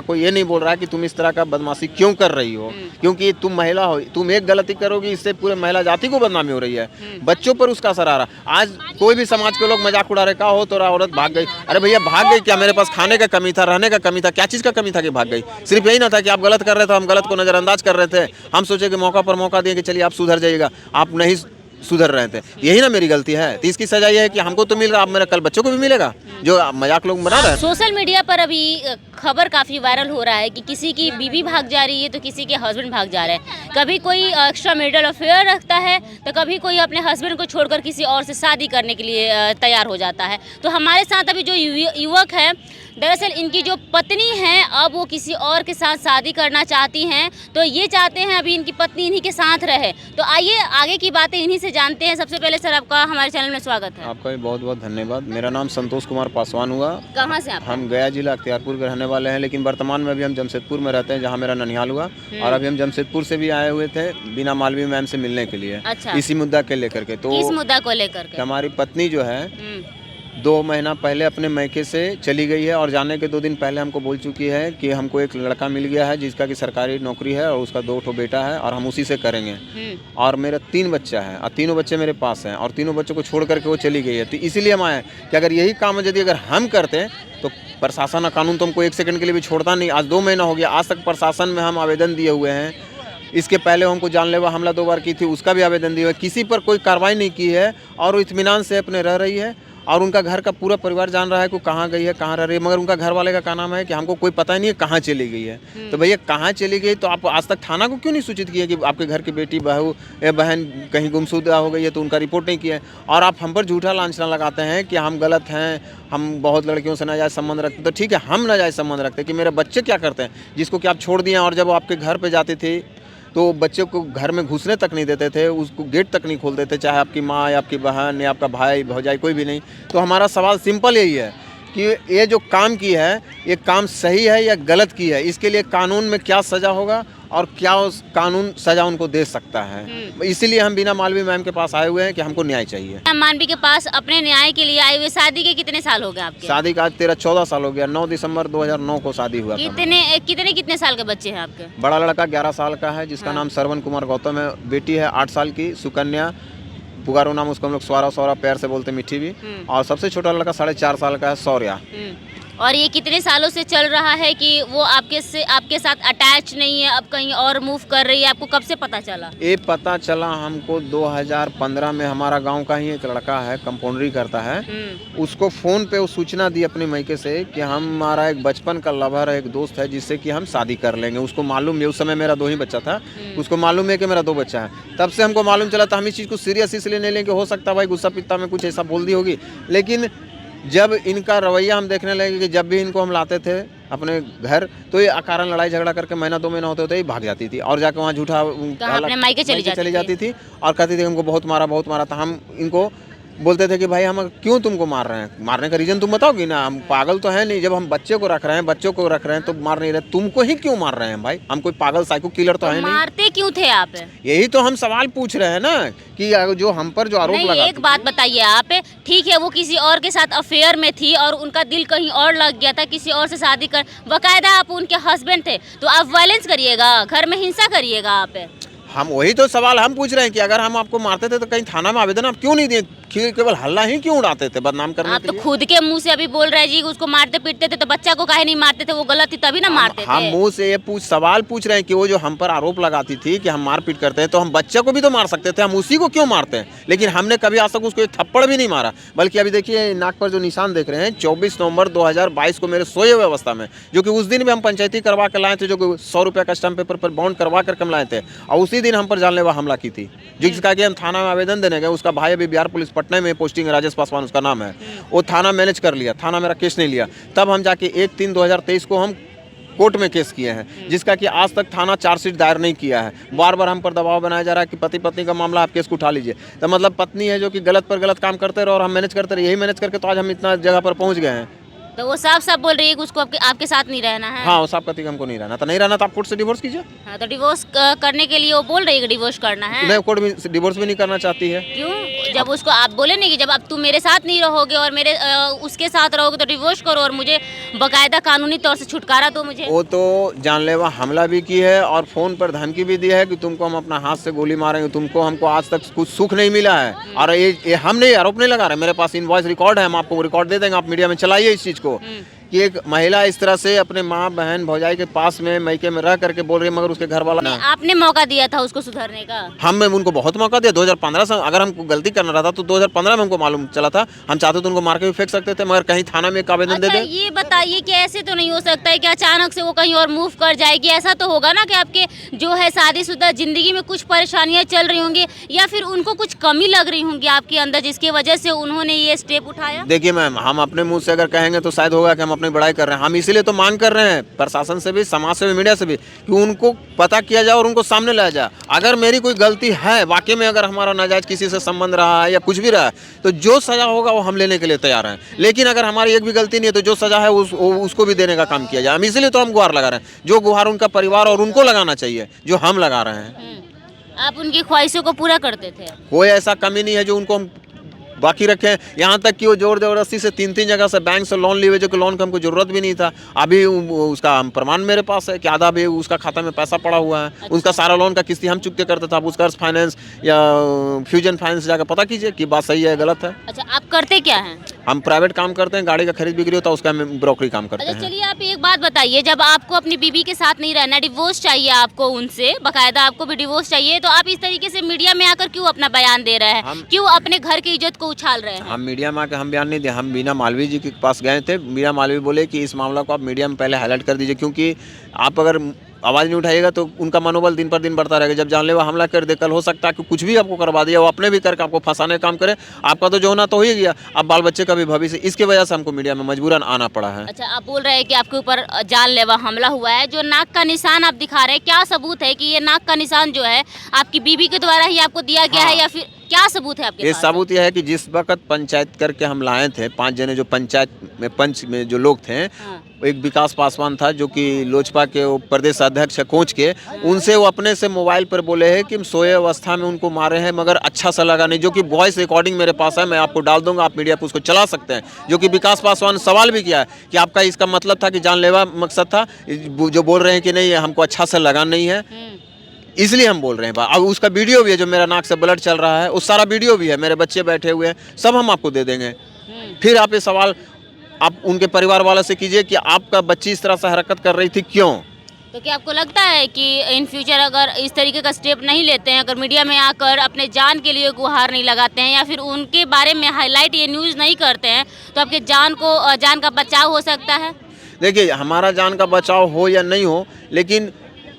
कोई ये नहीं बोल रहा है कि तुम इस तरह का बदमाशी क्यों कर रही हो, क्योंकि तुम महिला हो, तुम एक गलती करोगी इससे पूरे महिला जाति को बदनामी हो रही है, बच्चों पर उसका असर आ रहा। आज कोई भी समाज के लोग मजाक उड़ा रहे, का हो तो औरत भाग गई, अरे भैया भाग गई क्या, मेरे पास खाने का कमी था, रहने का कमी था, क्या चीज़ का कमी था कि भाग गई? सिर्फ यही ना था कि आप गलत कर रहे थे, हम गलत को नज़रअंदाज कर रहे थे, हम सोचे कि मौका पर मौका दिए कि चलिए आप सुधर जाइएगा, आप नहीं सुधर रहे थे, यही ना मेरी गलती है। तो इसकी सजा ये है कि हमको तो मिल रहा, अब मेरे कल बच्चों को भी मिलेगा जो मजाक लोग बना रहे हैं। सोशल मीडिया पर अभी खबर काफ़ी वायरल हो रहा है कि किसी की बीवी भाग जा रही है तो किसी के हस्बैंड भाग जा रहे हैं। कभी कोई एक्स्ट्रा मैरिटल अफेयर रखता है तो कभी कोई अपने हस्बैंड को छोड़कर किसी और से शादी करने के लिए तैयार हो जाता है। तो हमारे साथ अभी जो युवक है, दरअसल इनकी जो पत्नी है अब वो किसी और के साथ शादी करना चाहती हैं, तो ये चाहते हैं अभी इनकी पत्नी इन्हीं के साथ रहे। तो आइए आगे की बातें इन्हीं से जानते हैं। सबसे पहले सर आपका हमारे चैनल में स्वागत है। आपका भी बहुत बहुत धन्यवाद। मेरा नाम संतोष कुमार पासवान हुआ। कहाँ से आप? हम गया जिला अख्तियारपुर के रहने वाले हैं, लेकिन वर्तमान में अभी हम जमशेदपुर में रहते हैं जहाँ मेरा ननिहाल हुआ, और अभी हम जमशेदपुर से भी आए हुए थे बीना मालवी मैम से मिलने के लिए। अच्छा। इसी मुद्दा के लेकर के। तो इस मुद्दा को लेकर के हमारी पत्नी जो है 2 महीना पहले अपने मैके से चली गई है, और जाने के 2 दिन पहले हमको बोल चुकी है कि हमको एक लड़का मिल गया है जिसका कि सरकारी नौकरी है और उसका 2 बेटा है और हम उसी से करेंगे। और मेरा 3 बच्चा है और तीनों बच्चे मेरे पास हैं, और तीनों बच्चों को छोड़ करके वो चली गई है। तो इसीलिए हम आए कि अगर यही काम यदि अगर हम करते तो प्रशासन और कानून तो हमको 1 सेकंड के लिए भी छोड़ता नहीं। आज 2 महीना हो गया, आज तक प्रशासन में हम आवेदन दिए हुए हैं। इसके पहले हमको जानलेवा हमला 2 बार की थी, उसका भी आवेदन दिया हुआ है, किसी पर कोई कार्रवाई नहीं की है, और वो इत्मीनान से अपने रह रही है। और उनका घर का पूरा परिवार जान रहा है कि कहाँ गई है, कहाँ रह रही है, मगर उनका घर वाले का नाम है कि हमको कोई पता ही नहीं है कहाँ चली गई है। तो भैया कहाँ चली गई, तो आप आज तक थाना को क्यों नहीं सूचित किया कि आपके घर की बेटी बहू या बहन कहीं गुमशुदा हो गई है, तो उनका रिपोर्ट नहीं किया है। और आप हम पर झूठा लांछना लगाते हैं कि हम गलत हैं, हम बहुत लड़कियों से नाजायज़ संबंध रखते। तो ठीक है, हम नाजायज़ संबंध रखते कि मेरे बच्चे क्या करते हैं जिसको कि आप छोड़ दिए, और जब वो आपके घर पर जाते थे तो बच्चे को घर में घुसने तक नहीं देते थे, उसको गेट तक नहीं खोलते थे, चाहे आपकी माँ या आपकी बहन या आपका भाई भौजाई कोई भी नहीं। तो हमारा सवाल सिंपल यही है कि ये जो काम की है ये काम सही है या गलत की है, इसके लिए कानून में क्या सज़ा होगा और क्या उस कानून सज़ा उनको दे सकता है। इसीलिए हम बीना मालवी मैम के पास आए हुए हैं कि हमको न्याय चाहिए। मालवी के पास अपने न्याय के लिए आए हुए। शादी के कितने साल हो गए आपके? शादी का आज 13-14 साल हो गया। 9 दिसंबर 2009 को शादी हुआ। कितने साल के बच्चे हैं आपके? बड़ा लड़का 11 साल का है जिसका नाम श्रवण कुमार गौतम है, बेटी है 8 साल की सुकन्या, पुकारो नाम उसको हम लोग स्वरा पैर से बोलते मिठी भी, और सबसे छोटा लड़का 4.5 साल का है शौर्या। और ये कितने सालों से चल रहा है कि वो आपके साथ अटैच नहीं है, अब कहीं और मूव कर रही है? आपको कब से पता चला? ये पता चला हमको 2015 में। हमारा गांव का ही एक लड़का है, कंपाउंडरी करता है, उसको फ़ोन पे वो सूचना दी अपने मैके से कि हमारा एक बचपन का लवर है, एक दोस्त है जिससे कि हम शादी कर लेंगे। उसको मालूम है, उस समय मेरा 2 ही बच्चा था, उसको मालूम है कि मेरा 2 बच्चा है। तब से हमको मालूम चला था। हम इस चीज़ को सीरियस इसलिए नहीं लेंगे, हो सकता है भाई गुस्सा पित्ता में कुछ ऐसा बोल दी होगी, लेकिन जब इनका रवैया हम देखने लगे कि जब भी इनको हम लाते थे अपने घर तो ये अकारण लड़ाई झगड़ा करके महीना 2 महीना होते होते ही भाग जाती थी, और जाकर वहाँ झूठा अपने मायके चली जाती थी और कहती थी हमको बहुत मारा था। हम इनको बोलते थे कि भाई हम क्यों तुमको मार रहे हैं, मारने का रीज़न तुम बताओगी ना, हम पागल तो है नहीं, जब हम बच्चे को रख रहे हैं, बच्चों को रख रहे हैं तो मार नहीं रहे, तुमको ही क्यों मार रहे हैं भाई, हम कोई पागल साइको किलर तो है नहीं। मारते क्यों थे आप? यही तो हम सवाल पूछ रहे हैं ना कि जो हम पर जो आरोप लगा। एक बात बताइए आप, ठीक है वो किसी और के साथ अफेयर में थी और उनका दिल कहीं और लग गया था, किसी और से शादी कर, बाकायदा आप उनके हस्बैंड थे, तो आप वायलेंस करिएगा, घर में हिंसा करिएगा आप? हम वही तो सवाल हम पूछ रहे हैं कि अगर हम आपको मारते थे तो कहीं थाना में आवेदन आप क्यों नहीं दिए, केवल हल्ला ही क्यों उड़ाते थे बदनाम करने आप तो खुद के मुंह से अभी बोल रहे जी उसको मारते पीटते थे, तो बच्चा को काहे नहीं मारते थे? वो गलत थी तभी ना मारते थे। हम मुंह से ये सवाल पूछ रहे हैं कि वो जो हम पर आरोप लगाती थी कि हम मारपीट करते हैं, तो हम बच्चे को भी तो मार सकते थे, हम उसी को क्यों मारते हैं? लेकिन हमने कभी आज तक उसको एक थप्पड़ भी नहीं मारा, बल्कि अभी देखिए नाक पर जो निशान देख रहे हैं 24 नवंबर 2022 को मेरे सोए हुए अवस्था में, जो कि उस दिन भी हम पंचायती करवा कर लाए थे, जो कि 100 रुपये का स्टैम्प पेपर पर बॉन्ड करवा कर हम लाए थे, और उसी दिन हम पर जानलेवा हमला की थी, जिसका कि हम थाना में आवेदन देने गए। उसका भाई अभी बिहार पुलिस पटना में पोस्टिंग, राजेश पासवान उसका नाम है, वो थाना मैनेज कर लिया, थाना मेरा केस नहीं लिया। तब हम जाके 1/3/2023 को हम कोर्ट में केस किए हैं, जिसका कि आज तक थाना चार्जशीट दायर नहीं किया है। बार बार हम पर दबाव बनाया जा रहा है कि पति पत्नी का मामला आप केस को उठा लीजिए। तो मतलब पत्नी है जो कि गलत पर गलत काम करते रहे और हम मैनेज करते रहे, यही मैनेज करके तो आज हम इतना जगह पर पहुंच गए हैं। तो वो साफ साफ बोल रही है कि उसको आपके साथ नहीं रहना है। हाँ, वो साफ कहती है कि हमको नहीं रहना, तो नहीं रहना तो आप कोर्ट से डिवोर्स कीजिए। हाँ, तो डिवोर्स करने के लिए वो बोल रही है कि डिवोर्स करना है। नहीं, कोर्ट भी डिवोर्स भी नहीं करना चाहती है। क्यों? जब उसको आप बोले नहीं कि जब अब तुम मेरे साथ नहीं रहोगे और मेरे उसके साथ रहोगे तो डिवोर्स करो और मुझे बकायदा कानूनी तौर से छुटकारा दो मुझे। वो तो जानलेवा हमला भी की है और फोन पर धमकी भी दी है कि तुमको हम अपना हाथ से गोली मारेंगे, तुमको हमको आज तक कुछ सुख नहीं मिला है। और ये हम नहीं आरोप नहीं लगा रहे, मेरे पास इनवॉइस रिकॉर्ड है, हम आपको रिकॉर्ड दे देंगे, आप मीडिया में चलाइए इस चीज़ को कि एक महिला इस तरह से अपने माँ बहन भौजाई के पास में मैके में रह करके बोल रही है, मगर उसके घर वाला आपने मौका दिया था उसको सुधरने का। हम उनको बहुत मौका दिया 2015 से। अगर हमको गलती करना रहता तो 2015 में हमको मालूम चला था, हम चाहते तो उनको मार के भी फेंक सकते थे, मगर कहीं थाना में एक आवेदन दे दे। ये बताइए कि ऐसे तो नहीं हो सकता है कि अचानक से वो कहीं और मूव कर जाएगी। ऐसा तो होगा ना कि आपके जो है शादीशुदा जिंदगी में कुछ परेशानियां चल रही होंगी या फिर उनको कुछ कमी लग रही होंगी आपके अंदर, जिसकी वजह से उन्होंने ये स्टेप उठाया। देखिए मैम, हम अपने मुंह से अगर कहेंगे तो शायद होगा कि हम अपनी बड़ाई कर रहे हैं। हम इसीलिए तो मांग कर रहे हैं प्रशासन से भी, समाज से भी, मीडिया से भी, कि उनको पता किया जाए और उनको सामने लाया जाए। अगर मेरी कोई गलती है वाकई में, अगर हमारा नाजायज किसी से संबंध रहा है या कुछ भी रहा है, तो जो सजा होगा वो हम लेने के लिए तैयार हैं। लेकिन अगर हमारी एक भी गलती नहीं है तो जो सजा है उसको भी देने का काम किया जाए। हम इसीलिए तो हम गुहार लगा रहे हैं, जो गुहार उनका परिवार और उनको लगाना चाहिए जो हम लगा रहे हैं। आप उनकी ख्वाहिशों को पूरा करते थे। कोई ऐसा कमी नहीं है जो उनको हम बाकी रखे हैं। यहाँ तक कि वो जोर जबरदस्ती से 3-3 जगह से बैंक से लोन लिए, जो कि लोन का हमको जरूरत भी नहीं था। अभी उसका प्रमाण मेरे पास है कि आधा भी उसका खाता में पैसा पड़ा हुआ है। अच्छा। उसका सारा लोन का किस्ती हम चुकते करते थे। आप उसका फाइनेंस या फ्यूजन फाइनेंस जाकर पता कीजिए कि बात सही है गलत है। अच्छा, आप करते क्या हैं? हम प्राइवेट काम करते हैं, गाड़ी का खरीद बिक्री होता है उसका हम ब्रोकरी काम करते हैं। चलिए, आप एक बात बताइए, जब आपको अपनी बीवी के साथ नहीं रहना, डिवोर्स चाहिए आपको उनसे, बकायदा आपको भी डिवोर्स चाहिए, तो आप इस तरीके से मीडिया में आकर क्यों अपना बयान दे रहे हैं? क्यों अपने घर की इज्जत को उछाल रहे हैं? हम मीडिया में आकर हम बयान नहीं दिए। हम मीना मालवीय जी के पास गए थे। मीना मालवीय बोले कि इस मामला को आप मीडिया में पहले हाईलाइट कर दीजिए, क्योंकि आप अगर आवाज़ नहीं उठाइएगा तो उनका मनोबल दिन पर दिन बढ़ता रहेगा। जब जानलेवा हमला कर दे, कल हो सकता है कि कुछ भी आपको करवा दिया, वो अपने भी करके आपको फंसाने का काम करे। आपका तो जो होना तो हो ही गया, अब बाल बच्चे का भी भविष्य, इसकी वजह से हमको मीडिया में मजबूरन आना पड़ा है। अच्छा, आप बोल रहे हैं कि आपके ऊपर जानलेवा हमला हुआ है, जो नाक का निशान आप दिखा रहे हैं, क्या सबूत है कि ये नाक का निशान जो है आपकी बीवी के द्वारा ही आपको दिया गया है या फिर क्या सबूत है आपके पास? ये सबूत यह है कि जिस वक्त पंचायत करके हम लाए थे 5 जने, जो पंचायत में पंच में जो लोग थे, एक विकास पासवान था जो कि लोजपा के प्रदेश अध्यक्ष है कोच के, उनसे वो अपने से मोबाइल पर बोले हैं कि हम सोए अवस्था में उनको मारे हैं, मगर अच्छा सा लगा नहीं, जो कि वॉइस रिकॉर्डिंग मेरे पास है, मैं आपको डाल दूंगा, आप मीडिया पर उसको चला सकते हैं। जो कि विकास पासवान ने सवाल भी किया है कि आपका इसका मतलब था कि जानलेवा मकसद था, जो बोल रहे हैं कि नहीं हमको अच्छा सा लगा नहीं है, इसलिए हम बोल रहे हैं। अब उसका वीडियो भी है, जो मेरा नाक से ब्लड चल रहा है, उस सारा वीडियो भी है, मेरे बच्चे बैठे हुए हैं, सब हम आपको दे देंगे। फिर आप ये सवाल आप उनके परिवार वालों से कीजिए कि आपका बच्ची इस तरह से हरकत कर रही थी क्यों। तो क्या आपको लगता है कि इन फ्यूचर अगर इस तरीके का स्टेप नहीं लेते हैं, अगर मीडिया में आकर अपने जान के लिए गुहार नहीं लगाते हैं या फिर उनके बारे में हाईलाइट ये न्यूज़ नहीं करते हैं, तो आपके जान का बचाव हो सकता है? देखिए, हमारा जान का बचाव हो या नहीं हो, लेकिन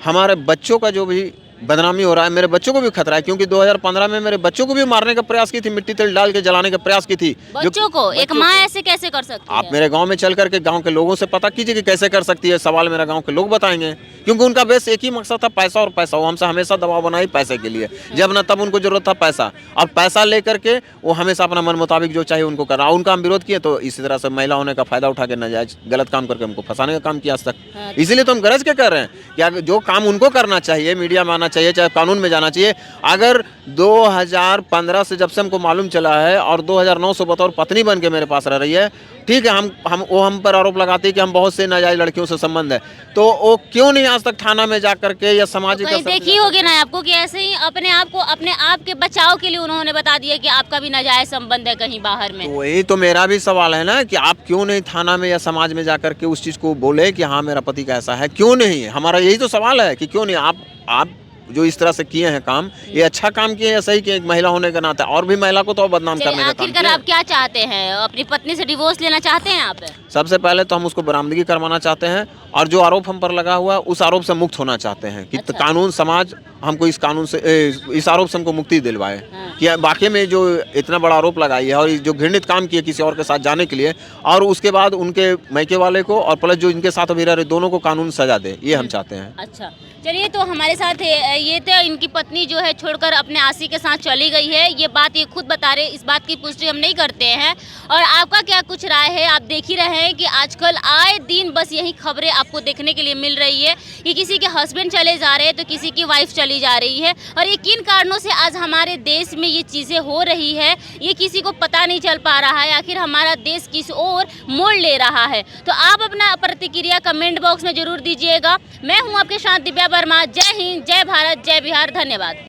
हमारे बच्चों का जो भी बदनामी हो रहा है, मेरे बच्चों को भी खतरा है, क्योंकि 2015 में मेरे बच्चों को भी मारने का प्रयास की थी, मिट्टी तेल डाल के जलाने का प्रयास की थी। बच्चों को एक माँ ऐसे कैसे कर सकती है? आप मेरे गांव में चल करके गांव के लोगों से पता कीजिए कि कैसे कर सकती है। सवाल मेरा गांव के लोग बताएंगे, क्योंकि उनका बेस एक ही मकसद था, पैसा और पैसा। वो हमसे हमेशा दबाव बनाई पैसे के लिए, जब न तब उनको जरूरत था पैसा, और पैसा लेकर के वो हमेशा अपना मन मुताबिक जो चाहिए उनको करना। उनका हम विरोध किए तो इसी तरह से महिला होने का फायदा उठा के नाजायज गलत काम करके हमको फंसाने का काम किया आज तक। इसीलिए तो हम गरज के कर रहे हैं कि जो काम उनको करना चाहिए, मीडिया में आना चाहिए, चाहे कानून में जाना चाहिए। अगर 2015 से जब से हमको मालूम चला है और 2009 से बतौर पत्नी बन के मेरे पास रह रही है, ठीक है, हम पर आरोप लगाते हैं कि हम बहुत से नाजायज लड़कियों से संबंध है, तो वो क्यों नहीं आज तक थाना में जा करके या सामाजिक तो देखी होगी ना आपको कि ऐसे ही अपने आप के बचाव के लिए उन्होंने बता दिया कि आपका भी नाजायज संबंध है कहीं बाहर में। तो वही तो मेरा भी सवाल है ना कि आप क्यों नहीं थाना में या समाज में जा करके उस चीज़ को बोले कि हाँ मेरा पति का ऐसा है, क्यों नहीं? हमारा यही तो सवाल है कि क्यों नहीं आप जो इस तरह से किए हैं काम, ये अच्छा काम किए या सही किए एक महिला होने के नाते, और भी महिला को तो बदनाम करने का काम किया। आप क्या चाहते हैं? अपनी पत्नी से डिवोर्स लेना चाहते हैं आप? सबसे पहले तो हम उसको बरामदगी करवाना चाहते हैं, और जो आरोप हम पर लगा हुआ है उस आरोप से मुक्त होना चाहते हैं कि कानून, समाज हमको इस कानून से इस आरोप से हमको मुक्ति दिलवाए हाँ। कि वाकई में जो इतना बड़ा आरोप लगाई है और जो घृणित काम किए किसी और के साथ जाने के लिए, और उसके बाद उनके मैके वाले को और प्लस जो इनके साथ अभी रह रहे दोनों को कानून सजा दे, ये हम चाहते हैं। अच्छा, चलिए, तो हमारे साथ ये तो इनकी पत्नी जो है छोड़कर अपने आशी के साथ चली गई है, ये बात ये खुद बता रहे, इस बात की पुष्टि हम नहीं करते हैं। और आपका क्या कुछ राय है? आप देख ही रहे हैं कि आजकल आए दिन बस यही खबरें आपको देखने के लिए मिल रही है कि किसी के हस्बैंड चले जा रहे हैं तो किसी की वाइफ चली जा रही है, और ये किन कारणों से आज हमारे देश में ये चीज़ें हो रही है, ये किसी को पता नहीं चल पा रहा है। आखिर हमारा देश किस ओर मोड़ ले रहा है? तो आप अपना प्रतिक्रिया कमेंट बॉक्स में जरूर दीजिएगा। मैं हूँ आपके साथ दिव्या वर्मा। जय हिंद, जय भारत, जय बिहार। धन्यवाद।